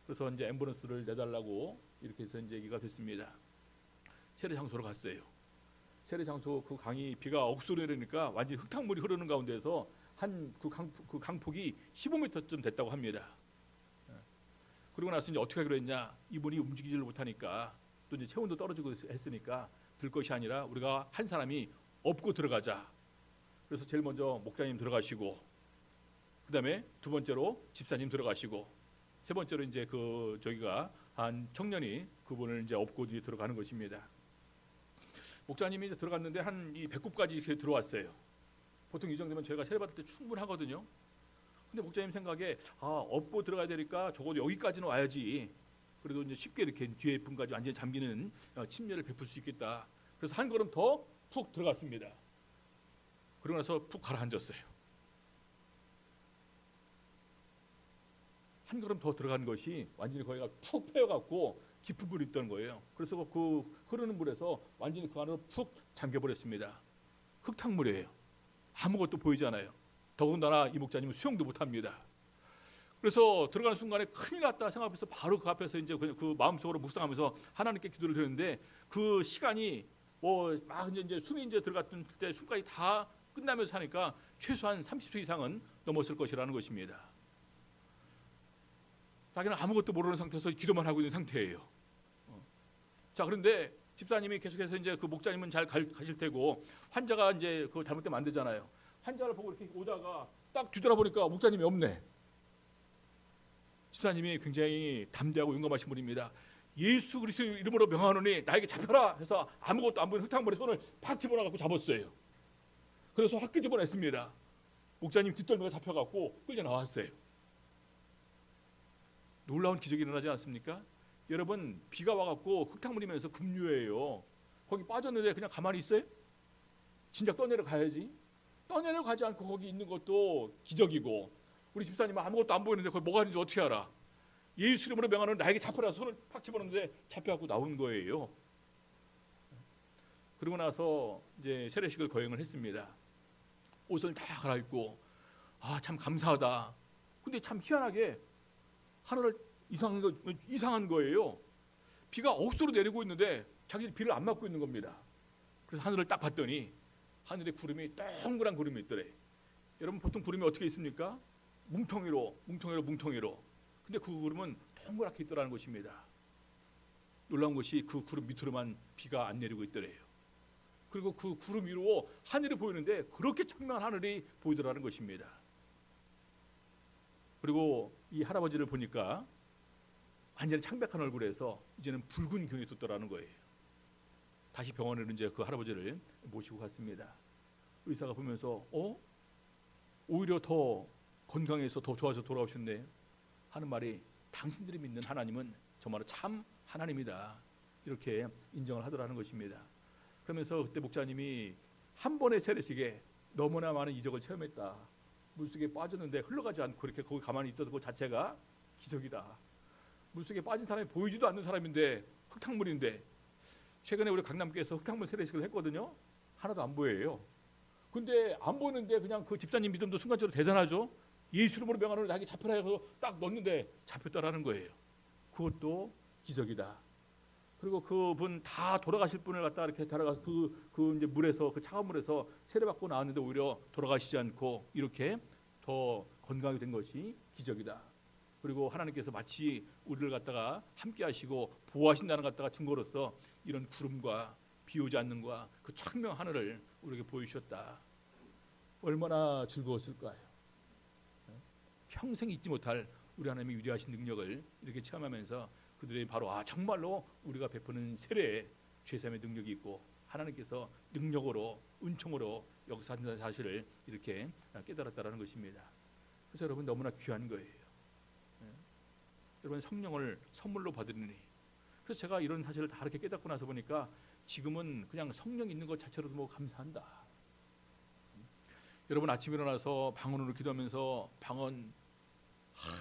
그래서 이제 앰뷸런스를 내달라고 이렇게 해서 이제 얘기가 됐습니다. 세례 장소로 갔어요. 세례 장소 그 강이 비가 억수로 내리니까 완전히 흙탕물이 흐르는 가운데서 한 그 강폭이 15m쯤 됐다고 합니다. 그리고 나서 이제 어떻게 하기로 했냐. 이분이 움직이지를 못하니까 또 이제 체온도 떨어지고 했으니까 들 것이 아니라 우리가 한 사람이 업고 들어가자. 그래서 제일 먼저 목사님 들어가시고, 그다음에 두 번째로 집사님 들어가시고, 세 번째로 이제 그 저기가 한 청년이 그분을 이제 업고 뒤에 들어가는 것입니다. 목사님이 이제 들어갔는데 한 이 배꼽까지 이렇게 들어왔어요. 보통 이 정도면 저희가 세례 받을 때 충분하거든요. 근데 목사님 생각에 업고 들어가야 되니까 적어도 여기까지는 와야지. 그래도 이제 쉽게 이렇게 뒤에 분까지 완전히 잠기는 침례를 베풀 수 있겠다. 그래서 한 걸음 더 푹 들어갔습니다. 그러고 나서 푹 가라앉았어요. 한 걸음 더 들어간 것이 완전히 거기가 푹 패여갖고 깊은 물이 있던 거예요. 그래서 그 흐르는 물에서 완전히 그 안으로 푹 잠겨버렸습니다. 흙탕물이에요. 아무것도 보이지 않아요. 더군다나 이 목사님은 수영도 못합니다. 그래서 들어가는 순간에 큰일 났다 생각해서 바로 그 앞에서 이제 그 마음속으로 묵상하면서 하나님께 기도를 드렸는데, 그 시간이 막 이제 숨이 이제 들어갔던 때 숨까지 다 끝나면서 하니까 최소한 30초 이상은 넘었을 것이라는 것입니다. 자기는 아무것도 모르는 상태에서 기도만 하고 있는 상태예요. 자, 그런데 집사님이 계속해서 이제 그 목사님은 잘 가실 테고 환자가 이제 그거 잘못되면 안 되잖아요. 환자를 보고 이렇게 오다가 딱 뒤돌아보니까 목사님이 없네. 집사님이 굉장히 담대하고 용감하신 분입니다. 예수 그리스도 이름으로 명하노니 나에게 잡혀라 해서 아무것도 안 보이는 흙탕물에 손을 팍 집어넣고 잡았어요. 그래서 확 끄집어냈습니다. 목사님 뒷덜미가 잡혀갖고 끌려 나왔어요. 놀라운 기적이 일어나지 않습니까? 여러분, 비가 와갖고 흙탕물이면서 급류예요. 거기 빠졌는데 그냥 가만히 있어요? 진작 떠내려 가야지. 떠내려 가지 않고 거기 있는 것도 기적이고, 우리 집사님은 아무것도 안 보이는데 거기 뭐가 있는지 어떻게 알아? 예수 이름으로 명하는 나에게 잡혀라 손을 팍 집어넣는데 잡혀갖고 나온 거예요. 그러고 나서 이제 세례식을 거행을 했습니다. 옷을 다 갈아입고 참 감사하다. 근데 참 희한하게 하늘을 이상한 거예요. 비가 억수로 내리고 있는데 자기는 비를 안 맞고 있는 겁니다. 그래서 하늘을 딱 봤더니 하늘에 구름이 동그란 구름이 있더래. 여러분, 보통 구름이 어떻게 있습니까? 뭉텅이로. 근데 그 구름은 동그랗게 있더라는 것입니다. 놀라운 것이 그 구름 밑으로만 비가 안 내리고 있더래요. 그리고 그 구름 위로 하늘이 보이는데 그렇게 청명한 하늘이 보이더라는 것입니다. 그리고 이 할아버지를 보니까 완전히 창백한 얼굴에서 이제는 붉은 기운이 돋더라는 거예요. 다시 병원으로 이제 그 할아버지를 모시고 갔습니다. 의사가 보면서 오히려 더 건강해서 더 좋아져 돌아오셨네 하는 말이, 당신들이 믿는 하나님은 정말 참 하나님이다, 이렇게 인정을 하더라는 것입니다. 그러면서 그때 목사님이 한 번의 세례식에 너무나 많은 이적을 체험했다. 물속에 빠졌는데 흘러가지 않고 이렇게 거기 가만히 있던 것 자체가 기적이다. 물속에 빠진 사람이 보이지도 않는 사람인데, 흙탕물인데, 최근에 우리 강남교회에서 흙탕물 세례식을 했거든요. 하나도 안 보여요. 근데 안 보이는데 그냥 그 집사님 믿음도 순간적으로 대단하죠. 예수 이름으로 명하노니 나에게 잡혀라 해서 딱 넣는데 잡혔다라는 거예요. 그것도 기적이다. 그리고 그분 다 돌아가실 분을 갖다 이렇게 달아가 그 이제 물에서, 그 차가운 물에서 세례받고 나왔는데 오히려 돌아가시지 않고 이렇게 더 건강하게 된 것이 기적이다. 그리고 하나님께서 마치 우리를 갖다가 함께 하시고 보호하신다는 갖다가 증거로서 이런 구름과 비 오지 않는 것과 그 청명 하늘을 우리에게 보여주셨다. 얼마나 즐거웠을까요? 평생 잊지 못할 우리 하나님의 위대하신 능력을 이렇게 체험하면서 그들이 바로 정말로 우리가 베푸는 세례에 죄사함의 능력이 있고 하나님께서 능력으로, 은총으로 역사하신다는 사실을 이렇게 깨달았다는 것입니다. 그래서 여러분, 너무나 귀한 거예요. 여러분, 성령을 선물로 받으니, 그래서 제가 이런 사실을 다 이렇게 깨닫고 나서 보니까 지금은 그냥 성령 있는 것 자체로도 뭐 감사한다. 여러분, 아침에 일어나서 방언으로 기도하면서 방언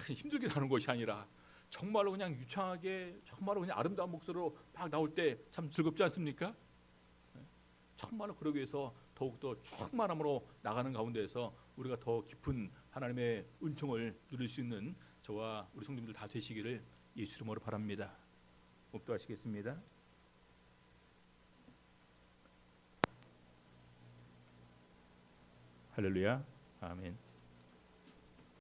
힘들게 나는 것이 아니라 정말로 그냥 유창하게, 정말로 그냥 아름다운 목소리로 막 나올 때 참 즐겁지 않습니까? 정말로 그러기 위해서 더욱더 충만함으로 나가는 가운데에서 우리가 더 깊은 하나님의 은총을 누릴 수 있는 저와 우리 성도님들 다 되시기를 예수 이름으로 바랍니다. 목도하시겠습니다. 할렐루야, 아멘.